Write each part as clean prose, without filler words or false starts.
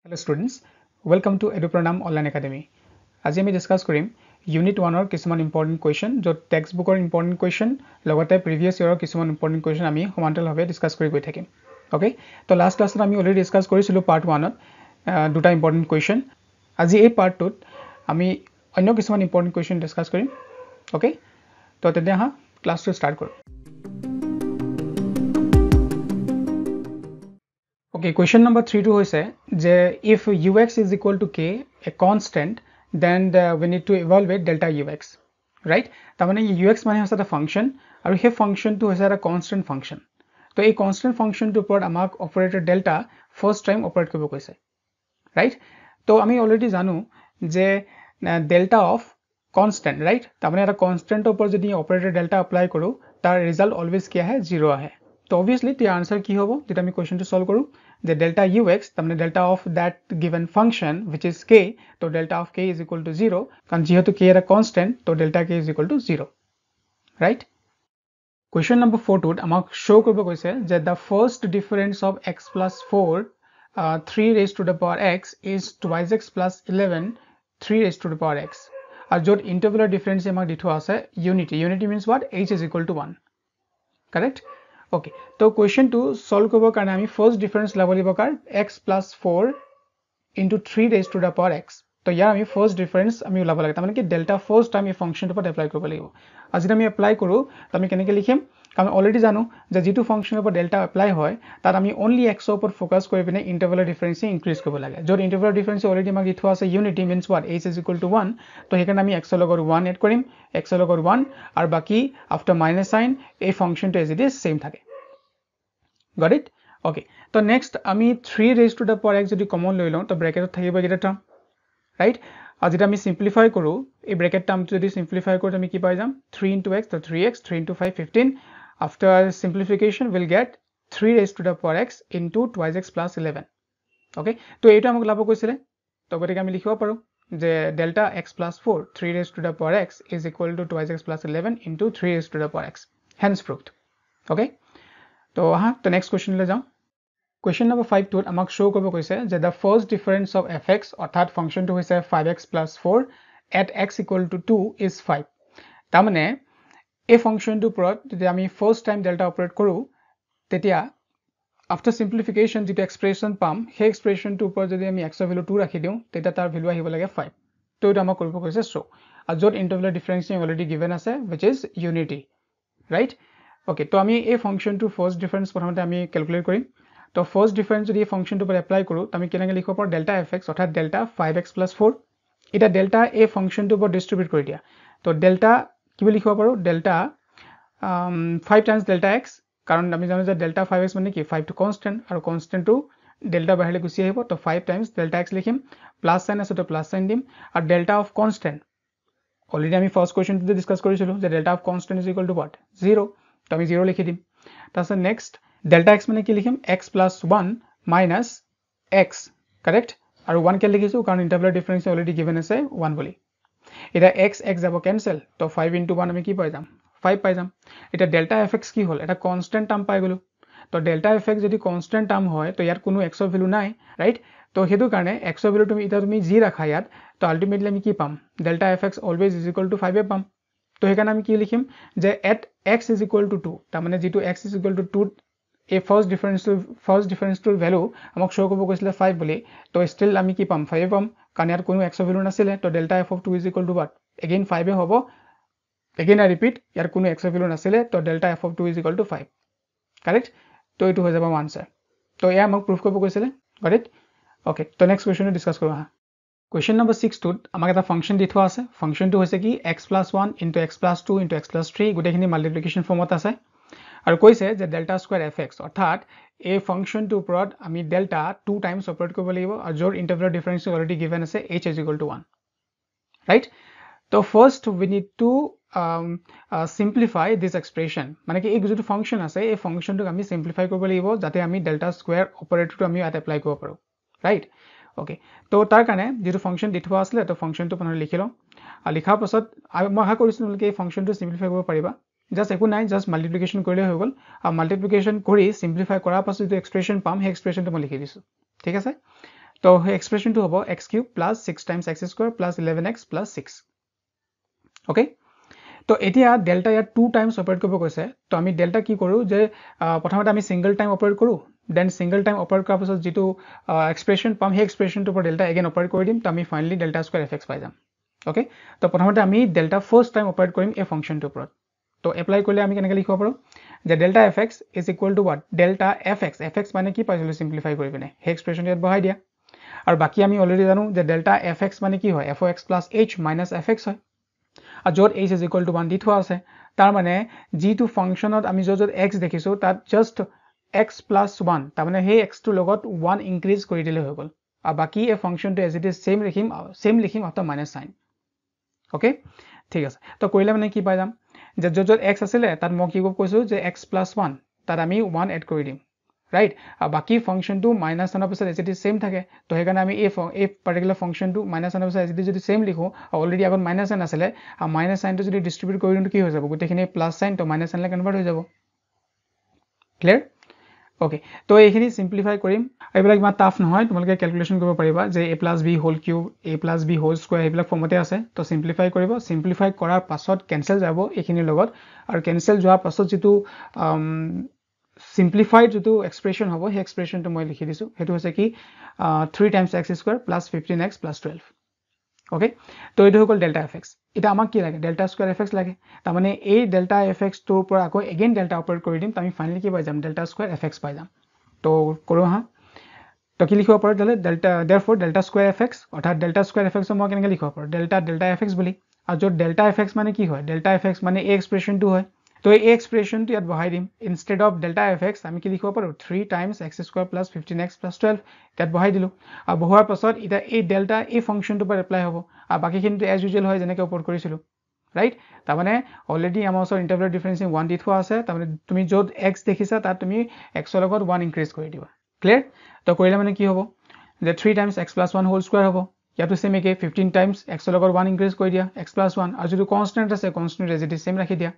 Hello students, welcome to EduPranam Online Academy. আজি আমি discuss কৰিম Unit 1 ৰ কিছুমান ইম্পৰ্টেন্ট কোৱেশ্চন য'ত টেক্সট বুকৰ ইম্পৰ্টেন্ট কোৱেশ্চন লগতে প্ৰিভিয়াছ ইয়াৰৰ কিছুমান ইম্পৰ্টেন্ট কোৱেশ্চন আমি সমান্তৰালভাৱে ডিসকাস কৰি গৈ থাকিম। ওকে, তো লাষ্ট ক্লাছত আমি অলৰেডি ডিসকাস কৰিছিলো পাৰ্ট 1ত দুটা ইম্পৰ্টেন্ট কোৱেশ্চন। আজি এই পাৰ্টটোত আমি অন্য কিছুমান ইম্পৰ্টেন্ট কোৱেশ্চন ডিসকাস কৰিম। ওকে, তো তেন্তে হা ক্লাছটো ষ্টাৰ্ট কৰোঁ। Okay, question number 3 to hoise je if ux is equal to k, a constant, then we need to evaluate delta ux, right? Tamane ux mane hoise a function aru he function to hoise a constant function. To a constant function to upor amak operator delta first time operate koribo koise, right? To ami already janu je delta of constant, right? Tamane eta constant upor jodi operator delta apply koru tar result always ki ahe 0 ahe. So obviously the answer ki hobo jeta ami question to solve koru the delta ux tamne delta of that given function which is k, so delta of k is equal to 0 kan jehetu k era constant, so delta k is equal to 0, right? Question number 4 to amak show koribo koise je the first difference of x plus 4 3 raised to the power x is twice x plus 11 3 raised to the power x. Ar jot intervalar difference amak ditho ase unity means what? H is equal to 1, correct? Okay, so question to solve korbo karone ami first difference labo libo kar x plus 4 into 3 raised to the power x. So here ami first difference ami ulabo lage tamane ki delta first time ei function to apply korbo lagibo. Ajit ami apply koru to ami keneke likhim karon already janu je jitu function upor delta apply hoy tar ami only x upor focus kori bine intervalar difference increase korbo lage. Jor intervalar difference already amak ditho ase unity means what? H is equal to 1, to hekan ami x logor 1 add korim, x logor 1 ar baki after minus sign a function to as it is same thake. Got it? Okay, so next ami 3 raised to the power x jodi common loi lom to bracket thakibo eta term, right? Ajita ami simplify koru ei bracket term jodi simplify koru ami ki pai jam 3 into x, so 3x, 3 into 5 15. After simplification we'll get 3 raised to the power x into twice x plus 11. Okay, to eto amok labo koisile to gotike ami likhibo paru je delta x plus 4 3 raised to the power x is equal to twice x plus 11 into 3 raised to the power x, hence proved. Okay, to the next question le jao. Question number 5 to amak show koribo koise je the first difference of fx orthat function to hoise 5x plus 4 at x equal to 2 is 5. Tamane a function to prot jodi ami first time delta operate koru tetia after simplification jito expression pam he expression to upor jodi ami x er value 2 rakhi diu tetia tar value ahibo lage 5. To eta amak koribo koise show ajot intervalar difference already given ase which is unity, right? Okay, to ami a function to first difference prothomote ami calculate korim. To first difference jodi function to apply koru to ami kenake likho par delta fx orthat delta 5x plus 4 eta delta a function to distribute kori dia. To delta ki likho paru delta 5 times delta x karon ami jano je delta 5x mane ki 5 to constant aru constant to delta bahile gusi ahibo, to 5 times delta x likhim plus sign ase to plus sign dim ar delta of constant already ami first question to discuss korisilu je delta of constant is equal to what? 0. to ami 0 likhi dim. Tasa next delta x mane ki likhim x plus 1 minus x, correct? Aru 1 ke likhisu karon intervalar difference already given ase 1 boli. Eta x jabo cancel, to 5 into 1 ami ki pai jam 5 pai jam. Eta delta fx ki hol eta constant term pai golu, to delta fx jodi constant term hoy to yar kono x er value nai, right? To hetu karone x er value tumi g rakha yat, to ultimately ami ki pam delta fx always is equal to 5 e pam. To hekan ami ki likhim je at x is equal to 2 ta mane jitu x is equal to 2 a first difference to value amak show kobo koisile 5 boli, to still ami ki pam 5 pam kan yar kono x er value nasile, to delta f of 2 is equal to what? Again 5 e hobo. Again I repeat yar kono x er value nasile, to delta f of 2 is equal to 5, correct? To etu hoy jabo answer. To ya amak proof kobo koisile, got it? Okay, to next question discuss koru ha. Question number 6 to amak eta function ditho ase, function to hoise ki x plus 1 into x plus 2 into x plus 3 gote khini multiplication form ot ase aru koise je delta square fx orthat a function to prod ami delta 2 times operate koribo lagibo aru jor intervalar difference already given ase h is equal to 1, right? So first we need to simplify this expression mane ki ei jotu function ase ei function to ami simplify koribo lagibo jate ami delta square operator to ami at apply koribo paru, right? Okay, to tar karone jitu function ditho asle to function to panor likhilo likha pasot moi ha korisu nolke ei function to simplify koribo pariba, just eku nai just multiplication korile hoy gol aru multiplication kori simplify korar pasot jitu expression pam he expression to moi likhi disu, thik ase? তো সেই এক্সপ্ৰেছনটো হ'ব x³ plus 6 times x² plus 11x plus 6 okay তো এতিয়া delta ইয়াত 2 times operate কৰিব কৈছে তো আমি ডেল্টা কি কৰোঁ যে প্ৰথমতে আমি সিঙ্গল টাইম অপাৰেট কৰোঁ দেন সিঙ্গল টাইম অপাৰেট কৰাৰ পাছত যেটো এক্সপ্ৰেছন পাম সেই এক্সপ্ৰেছনটোৰ পৰা ডেল্টা এগেইন অপাৰেট কৰি দিম তো আমি ফাইনালি ডেল্টা স্কয়াৰ fx পাই যাম ওকে তো প্ৰথমতে আমি ডেল্টা ফাৰ্স্ট টাইম অপাৰেট কৰিম এই ফাংচনটোৰ ওপৰত তো এপ্লাই কৰিলে আমি কেনেকৈ লিখিব পাৰোঁ যে delta fx is equal to what delta fx মানে কি পাইছিলো সিম্পলিফাই কৰি পিনে সেই এক্সপ্ৰেছন ইয়াত বহাই দিয়া আৰু বাকি আমি অলৰেডি জানো যে ডেল্টা fx মানে কি হয় f(x plus h minus fx হয় আর যত h is equal to 1 দি থোৱা আছে তাৰ মানে g2 ফাংচনত আমি যত x দেখিছো তাত জাস্ট x plus 1 তাৰ মানে সেই x টো লগত 1 ইনক্ৰিজ কৰি দিলে হৈ গল আৰু বাকি এই ফাংচনটো এজ ইট ইজ সেম লিখিম আফটাৰ মাইনাস সাইন ওকে ঠিক আছে তো কৰিলে মানে কি পাই যাম যে যত x আছিল তাত মই কি কৈছো যে x plus 1 তাত আমি 1 এড কৰি দিম right আৰু বাকি ফাংচনটো মাইনাস সাইনৰ পিছত এজ ইট ইজ সেম থাকে তো হেকাৰণে আমি এই পাৰ্টিকুলাৰ ফাংচনটো মাইনাস সাইনৰ পিছত এজ ইট ইজ যদি সেম লিখো অলৰেডি আগত মাইনাস সাইন আছিল আৰু মাইনাস সাইনটো যদি ডিস্ট্ৰিবিউট কৰি দিও কি হৈ যাব গোটেখিনি প্লাস সাইন তো মাইনাস সাইনলে কনভাৰ্ট হৈ যাব ক্লিয়াৰ ওকে তো এইখিনি সিম্পলিফাই কৰিম এইবিলাক ইমান টাফ নহয় তোমালোকে ক্যালকুলেশন কৰিব পাৰিবা যে a plus b whole cube a plus b whole square এইবিলাক ফৰ্মতে আছে তো সিম্পলিফাই কৰিব সিম্পলিফাই কৰাৰ পাছত কেনসেল যাব এইখিনিৰ লগত আৰু কেনসেল যোৱাৰ পাছত যেটো simplified যেটো এক্সপ্ৰেছন হ'ব সেই এক্সপ্ৰেছনটো মই লিখি দিছো হেতু হৈছে কি 3 times x² plus 15x plus 12 okay তো এটো হল ডেল্টা fx এটা আমাক কি লাগে ডেল্টা স্কয়াৰ fx লাগে তাৰ মানে এই ডেল্টা fx তোৰ পৰা আকৌ এগেইন ডেল্টা অপাৰেট কৰি দিম আমি ফাইনালি কি পাই যাম ডেল্টা স্কয়াৰ fx পাই যাম তো কৰো হা তো কি লিখিব পাৰো delta therefore delta square fx অৰ্থাৎ ডেল্টা স্কয়াৰ fx মই কেনেকৈ লিখিব পাৰো ডেল্টা fx বুলি আৰু যত ডেল্টা fx মানে কি হয় ডেল্টা fx মানে এই এক্সপ্ৰেছনটো হয় তো এই এক্সপ্ৰেছনটো ইয়াত বহাই দিম ইনস্টেড অফ ডেল্টা fx আমি কি লিখিব পাৰো 3 times x² plus 15x plus 12 ইয়াত বহাই দিলো আৰু বহাৰ পাছত এটা এই ডেল্টা এই ফাংচনটো পৰা এপ্লাই হ'ব আৰু বাকিখিনিটো এজ ইউজুৱেল হয় যেনেকৈ ওপৰত কৰিছিলো ৰাইট তাৰ মানে অলৰেডি আমাৰ ওচৰত ইন্টাৰভেল ডিফাৰেন্সিং 1 দি থোৱা আছে তাৰ মানে তুমি যত x দেখিছা তাত তুমি x ৰ লগত 1 ইনক্ৰিজ কৰি দিবা ক্লিয়াৰ তো কৰিলে মানে কি হ'ব যে 3 times x plus 1 whole square হ'ব ইয়াতো সেম একে 15 times x ৰ লগত 1 ইনক্ৰিজ কৰি দিয়া x plus 1 আৰু যদি কনস্ট্যান্ট আছে constant as it is same ৰাখি দিয়া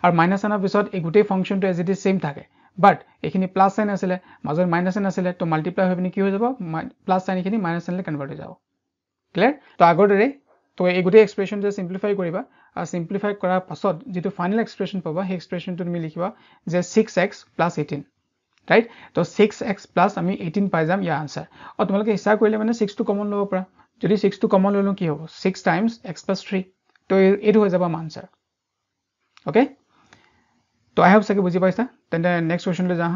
আৰু মাইনাস সাইনৰ পিছত এই গোটেই ফাংচনটো এজ ইট ইজ সেম থাকে বাট এখিনি প্লাস সাইন আছিল মাজৰ মাইনাস সাইন আছিল তো মাল্টিপ্লাই হৈ পিনে কি হৈ যাব প্লাস সাইন এখিনি মাইনাস সাইনলে কনভাৰ্ট হৈ যাব ক্লিয়াৰ তো আগৰ দৰে তো এই গোটেই এক্সপ্ৰেছন যে সিম্পলিফাই কৰিবা আৰু সিম্পলিফাই কৰাৰ পাছত যেটো ফাইনাল এক্সপ্ৰেছন পাবা সেই এক্সপ্ৰেছনটো তুমি লিখিবা যে 6x plus 18 ৰাইট তো 6x plus আমি 18 পাই যাম ইয়াৰ আনসাৰ আৰু তোমালোকে হিসাব কৰিলে মানে 6 টো কমন লব পাৰা যদি 6 টো কমন ললো কি হ'ব 6 times x plus 3 তো এটো হৈ যাব আমাৰ আনসাৰ ওকে তো আই হোপ সকে বুজি পাইছা তেন্তে নেক্সট কোৱেশ্চন লৈ যাও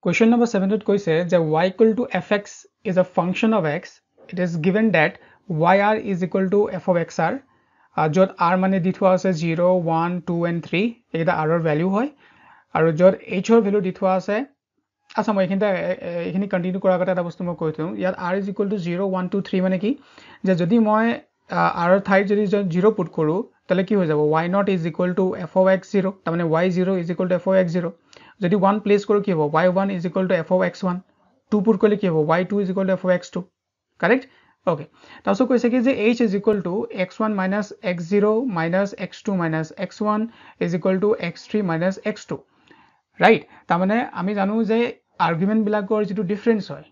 Question number 7 ত কৈছে যে y equal to fx is a function of x it is given that yr is equal to f of xr যত r মানে দি থোৱা আছে 0 1 2 and 3 এটা r ৰ ভ্যালু হয় আৰু যত h ৰ ভ্যালু দি থোৱা আছে আচ্ছা মই এখিনি কন্টিনিউ কৰাৰ আগতে এটা বস্তু মই কৈ দিম ইয়াত r is equal to 0 1 2 3 মানে কি যে যদি মই r ৰ ঠাইত যদি 0 পুট কৰো তাহলে কি হৈ যাব y0 is equal to f of x0 তাৰ মানে y0 is equal to f of x0 যদি 1 প্লেস কৰো কি হ'ব y1 is equal to f of x1 2 put কৰিলে কি হ'ব y2 is equal to f of x2 correct okay তাহলে কৈছে কি যে h is equal to x1 minus x0 minus x2 minus x1 is equal to x3 minus x2 right তাৰ মানে আমি জানো যে আৰ্গুমেন্ট বিলাকৰ যেটো ডিফাৰেন্স হয়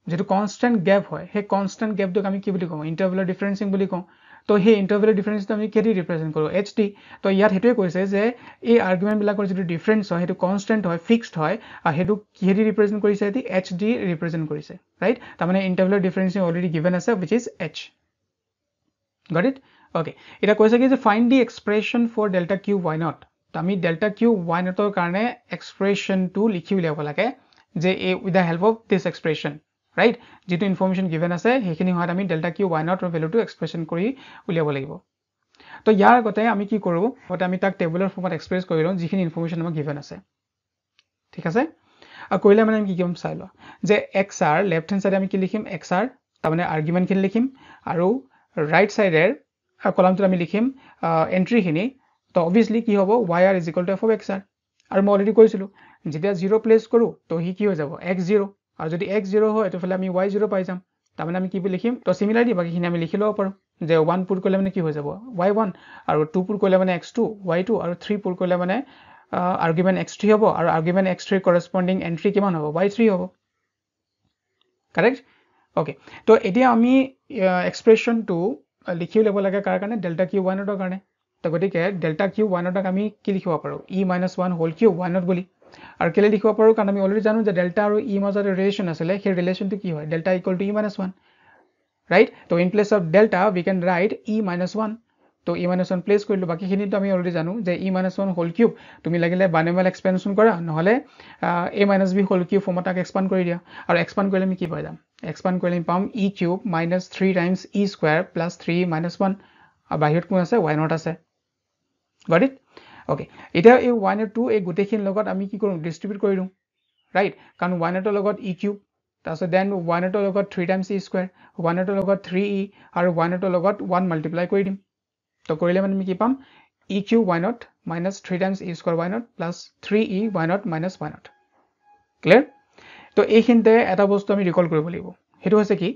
যেটো কনস্ট্যান্ট গ্যাপ হয় সেই কনস্ট্যান্ট গ্যাপটোক আমি কি বুলি কওঁ ইন্টারভ্যালার ডিফারেন্সিং বুলি কওঁ তো সেই ইন্টারভ্যালার ডিফারেন্সটো আমি কেদি ৰিপ্ৰেজেন্ট কৰো hd তো ইয়াত হেতুৱে কৈছে যে এই আৰ্গুমেন্ট বিলাকৰ যেটো ডিফাৰেন্স হয় হেতু কনস্ট্যান্ট হয় ফিক্সড হয় আৰু হেতু কিহেদি ৰিপ্ৰেজেন্ট কৰিছে এতি hd ৰিপ্ৰেজেন্ট কৰিছে ৰাইট তাৰ মানে ইন্টাৰভ্যালাৰ ডিফাৰেন্সিং অলৰেডি গিভেন আছে which is h got it okay এটা কৈছে কি যে find the expression for delta Q y0 তো আমি ডেল্টা কিউ y0 ৰ কাৰণে এক্সপ্ৰেছনটো লিখি উলিয়াব লাগে যে with the help of this expression right যেটো ইনফৰমেশন গিভেন আছে হেখিনি হয় আমি ডেল্টা কিউ y0 ৰ ভ্যালুটো এক্সপ্ৰেছন কৰি উলিয়াব লাগিব তো ইয়াৰ আগতে আমি কি কৰো ওটা আমি তাক টেবুলাৰ ফৰ্মত এক্সপ্ৰেছ কৰি লওঁ যিখিনি ইনফৰমেশন আমাক গিভেন আছে ঠিক আছে আৰু কইলে মানে আমি কি কৰিম চাই লওঁ যে xr লেফট হ্যান্ড সাইডে আমি কি লিখিম xr তাৰ মানে আৰ্গুমেন্ট খিনি লিখিম আৰু ৰাইট সাইডেৰ কলামটো আমি লিখিম এন্ট্ৰি খিনি তো অবভিয়াসলি কি হ'ব yr is equal to f of xr আৰু মই অলৰেডি কৈছিলো যেতিয়া 0 প্লেস কৰো তো হি কি হৈ যাব x0 আৰু যদি x0 হয় তো ফলে আমি y0 পাই যাম তাৰ মানে আমি কি লিখিম তো সিমিলাৰলি বাকিখিনি আমি লিখি লব পাৰো যে 1 পুট কৰিলে মানে কি হৈ যাব y1 আৰু 2 পুট কৰিলে মানে x2 y2 আৰু 3 পুট কৰিলে মানে আৰ্গুমেন্ট x3 হ'ব আৰু আৰ্গুমেন্ট x3 কৰেসপন্ডিং এন্ট্ৰি কিমান হ'ব y3 হ'ব কাৰেক্ট ওকে তো এতিয়া আমি এক্সপ্ৰেছনটো লিখি ল'ব লাগে কাৰ কাৰণে ডেল্টা কিউ 1 ৰ কাৰণে তো গতিকে ডেল্টা কিউ 1 ক আমি কি লিখিব পাৰোঁ e-1 হোল কিউব 1 বুলি আৰু কেলে লিখিব পাৰোঁ কাৰণ আমি অলৰেডি জানো যে ডেল্টা আৰু ই মাজত ৰিলেশ্যন আছিলে সেই ৰিলেশ্যনটো কি হয় delta equal to e-1 right তো in place of delta we can write e-1 তো e-1 প্লেচ কৰিলোঁ বাকীখিনিতো আমি অলৰেডি জানো যে e-1 হোল কিউব তুমি লাগিলে বাইনমিয়েল এক্সপেনশ্যন কৰা নহ'লে a-b হোল কিউব ফৰ্মত তাক এক্সপাণ্ড কৰি দিয়া আৰু এক্সপাণ্ড কৰিলে আমি কি পাই যাম এক্সপাণ্ড কৰিলে আমি পাম e cube minus 3 times e square plus 3 minus 1 আৰু বাহিৰত কোন আছে y0 আছে গট ইট ওকে এতিয়া এই y0 এই গোটেইখিনিৰ লগত আমি কি কৰোঁ ডিষ্ট্ৰিবিউট কৰি দিওঁ ৰাইট কাৰণ y0 লগত e কিউব তাৰপিছত দেন y0 লগত 3 টাইমছ e স্কুৱেৰ y0 লগত 3e আৰু y0 লগত 1 মাল্টিপ্লাই কৰি দিম তো কৰিলে মানে আমি কি পাম e cube y0 minus 3 times e square y0 plus 3e y0 minus y0 clear তো এইখিনিতে এটা বস্তু আমি ৰিকল কৰিব লাগিব সেইটো হৈছে কি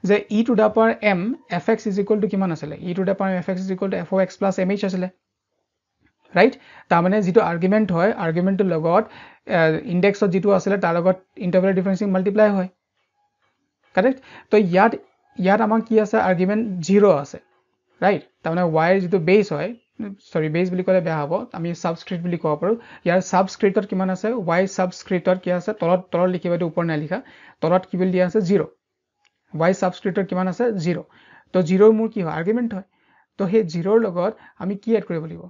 যে e to the power m fx is equal to কিমান আছিলে e to the power fx is equal to f(x + mh) আছিলে ৰাইট তাৰ মানে যেটো আৰ্গুমেন্ট হয় আৰ্গুমেন্টৰ লগত ইনডেক্সত যেটো আছিলে তাৰ লগত ইন্টাৰভেল ডিফাৰেন্সিং মাল্টিপ্লাই হয় কাৰেক্ট তো ইয়াত আমাৰ কি আছে আৰ্গুমেন্ট 0 আছে ৰাইট তাৰ মানে y ৰ যেটো বেস হয় সৰি বেস বুলি ক'লে বেয়া হ'ব আমি সাবস্ক্ৰিপ্ট বুলি ক'ব পাৰো ইয়াৰ সাবস্ক্ৰিপ্টত কিমান আছে y সাবস্ক্ৰিপ্টত কি আছে তলত লিখিবা এটো ওপৰ নাই লিখা তলত কি বুলি দিয়া আছে 0 y সাবস্ক্ৰিপ্টত কিমান আছে 0 তো 0 মোৰ কি হয় আৰ্গুমেন্ট হয় তো হে 0 ৰ লগত আমি কি এড কৰিব লাগিব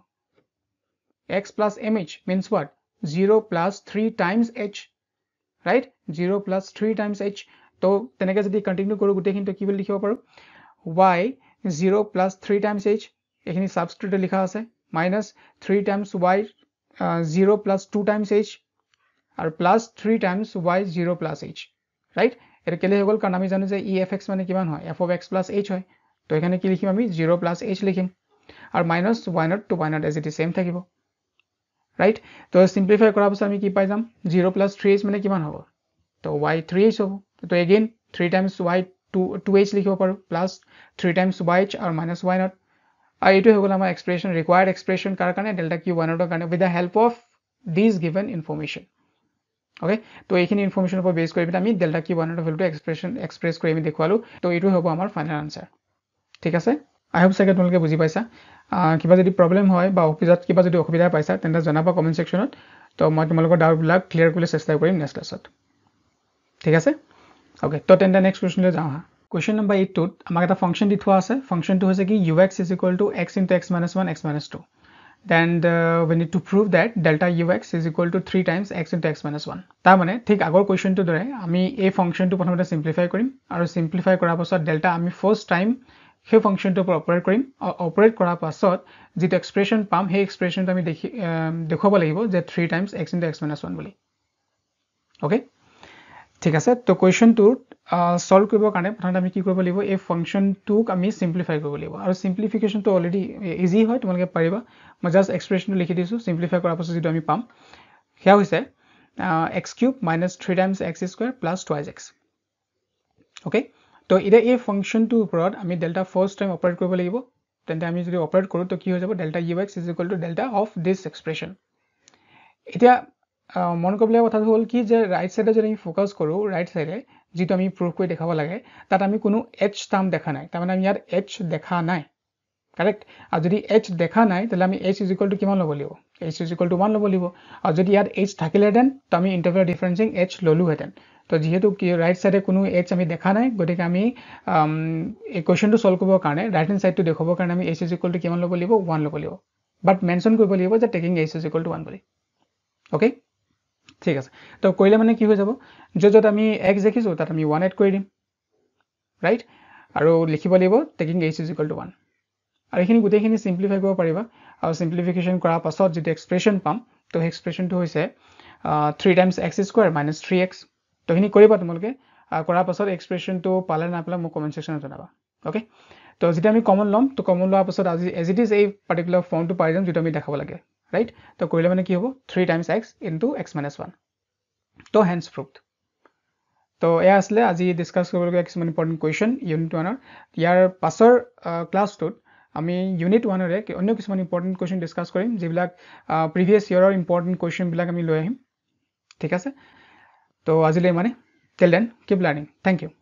x plus mh means what 0 plus 3 times h right 0 plus 3 times h তো তেনেকে যদি কন্টিনিউ কৰো গুটেখিনি তো কি বুলি লিখিব পাৰো y 0 plus 3 times h এখিনি সাবস্ক্ৰিপ্টে লিখা আছে minus 3 times y 0 plus 2 times h আৰু plus 3 times y 0 plus h right এটা কেলে হৈ গল কাৰণ আমি জানো যে efx মানে কিমান হয় f(x + h) হয় তো এখানে কি লিখিম আমি 0 plus h লিখিম আৰু minus y0 to y0 as it is same থাকিব right তো সিম্পলিফাই কৰাৰ পাছত আমি কি পাই যাম 0 plus 3h মানে কিমান হ'ব তো y 3h হ'ব তো again 3 times y 2h লিখিব পাৰো plus 3 times yh আৰু minus y0 আৰু এইটো হৈ গল আমাৰ এক্সপ্ৰেছন ৰিকোৱাৰ্ড এক্সপ্ৰেছন কাৰ কাৰণে ডেল্টা কিউ 1 ৰ কাৰণে with the help of these given information okay তো এইখিনি ইনফৰমেশনৰ ওপৰত বেস কৰি আমি ডেল্টা কিউ 1 ৰ ভ্যালুটো এক্সপ্ৰেছ কৰি আমি দেখুৱালো তো এইটো হ'ব আমাৰ ফাইনাল আনসাৰ ঠিক আছে আই হোপ চাগে তোমালোকে বুজি পাইছা কিবা যদি প্ৰবলেম হয় বা অফিসত কিবা যদি অসুবিধা পাইছা তেন্তে জনাবা কমেন্ট সেকশনত তো মই তোমালোকৰ ডাউটবিলাক ক্লিয়াৰ কৰিবলৈ চেষ্টা কৰিম নেক্সট ক্লাছত ঠিক আছে ওকে তো তেন্তে নেক্সট কোৱেশ্চনলৈ যাওঁ হা কোৱেশ্চন নম্বৰ 8 টোত আমাক এটা ফাংচন দি থোৱা আছে ফাংচনটো হৈছে কি ux is equal to x into x minus 1 x minus 2 then we need to prove that delta ux is equal to 3 times x into x minus 1 তাৰ মানে ঠিক আগৰ কোৱেশ্চনটো দৰে আমি এই ফাংচনটো প্ৰথমতে সিম্পলিফাই কৰিম আৰু সিম্পলিফাই কৰাৰ পাছত ডেল্টা আমি ফাৰ্স্ট টাইম সেই ফাংচনটোৰ ওপৰত অপাৰেট কৰিম অপাৰেট কৰাৰ পাছত যেটো এক্সপ্ৰেছন পাম সেই এক্সপ্ৰেছনটো আমি দেখুৱাব লাগিব যে 3 times x into x minus 1 বুলি ওকে ঠিক আছে তো কোৱেশ্চনটো সলভ কৰিবৰ কাৰণে প্ৰথমতে আমি কি কৰিব লাগিব এই ফাংচনটোক আমি সিম্পলিফাই কৰিব লাগিব আৰু সিম্পলিফিকেশনটো অলৰেডি ইজি হয় তোমালোকে পাৰিবা মই জাস্ট এক্সপ্ৰেছনটো লিখি দিছো সিম্পলিফাই কৰাৰ পাছত যেটো আমি পাম হেয়া হৈছে x³ - 3 times x square plus 2x okay তো এটা এই ফাংচনটোৰ ওপৰত আমি ডেল্টা ফাৰ্স্ট টাইম অপাৰেট কৰিব লাগিব তেন্তে আমি যদি অপাৰেট কৰো তো কি হৈ যাব delta ux is equal to delta of this expression এতিয়া মন কৰিবলগীয়া কথাটো হ'ল কি যে ৰাইট সাইডে যদি আমি ফোকাস কৰো ৰাইট সাইডে যেটো আমি প্ৰুভ কৰি দেখাব লাগে তাত আমি কোনো h টাৰ্ম দেখা নাই তাৰ মানে আমি ইয়াত h দেখা নাই কাৰেক্ট আৰু যদি h দেখা নাই তাহলে আমি h is equal to কিমান ল'ব লাগিব h is equal to 1 ল'ব লাগিব আৰু যদি ইয়াত h থাকিলেহেঁতেন তো আমি ইন্টাৰভেল ডিফাৰেন্সিং h ললোহেঁতেন তো যেহেতু কি ৰাইট সাইডে কোনো h আমি দেখা নাই গতিকে আমি এই কোৱেশ্চনটো সলভ কৰিবৰ কাৰণে ৰাইট হ্যান্ড সাইডটো দেখাবৰ কাৰণে আমি h is equal to কিমান ল'ব লাগিব 1 ল'ব লাগিব বাট মেনশন কৰিব লাগিব যে taking h is equal to 1 বুলি ওকে ঠিক আছে তো কৰিলে মানে কি হৈ যাব যত আমি x দেখিছো তাত আমি 1 এড কৰি দিম ৰাইট আৰু লিখিব লাগিব taking h is equal to 1 আৰু এখিনি গুটেখিনি সিম্পলিফাই কৰিব পাৰিবা আৰু সিম্পলিফিকেশন কৰাৰ পাছত যেটো এক্সপ্ৰেছন পাম তো সেই এক্সপ্ৰেছনটো হৈছে 3 times x square minus 3x তো এখিনি কৰিবা তোমালোকে কৰাৰ পাছত এক্সপ্ৰেছনটো পালে না পালে মোক কমেন্ট সেকশনত জনাবা ওকে তো যেটা আমি কমন লম তো কমন লোৱাৰ পাছত as it is এই পাৰ্টিকুলাৰ ফৰ্মটো পাই যাম যেটো আমি দেখাব লাগে right তো কৰিলে মানে কি হ'ব 3 times x into x minus 1 তো hence proved তো এয়া আসলে আজি ডিসকাস কৰিবলগীয়া কিছুমান ইম্পৰ্টেন্ট কোৱেশ্চন ইউনিট 1 ৰ ইয়াৰ পাছৰ ক্লাছটোত আমি ইউনিট 1 ৰে অন্য কিছুমান ইম্পৰ্টেন্ট কোৱেশ্চন ডিসকাস কৰিম যিবিলাক প্ৰিভিয়াস ইয়াৰৰ ইম্পৰ্টেন্ট কোৱেশ্চন বিলাক আমি লৈ আহিম ঠিক আছে তো আজিলৈ মানে till then keep learning thank you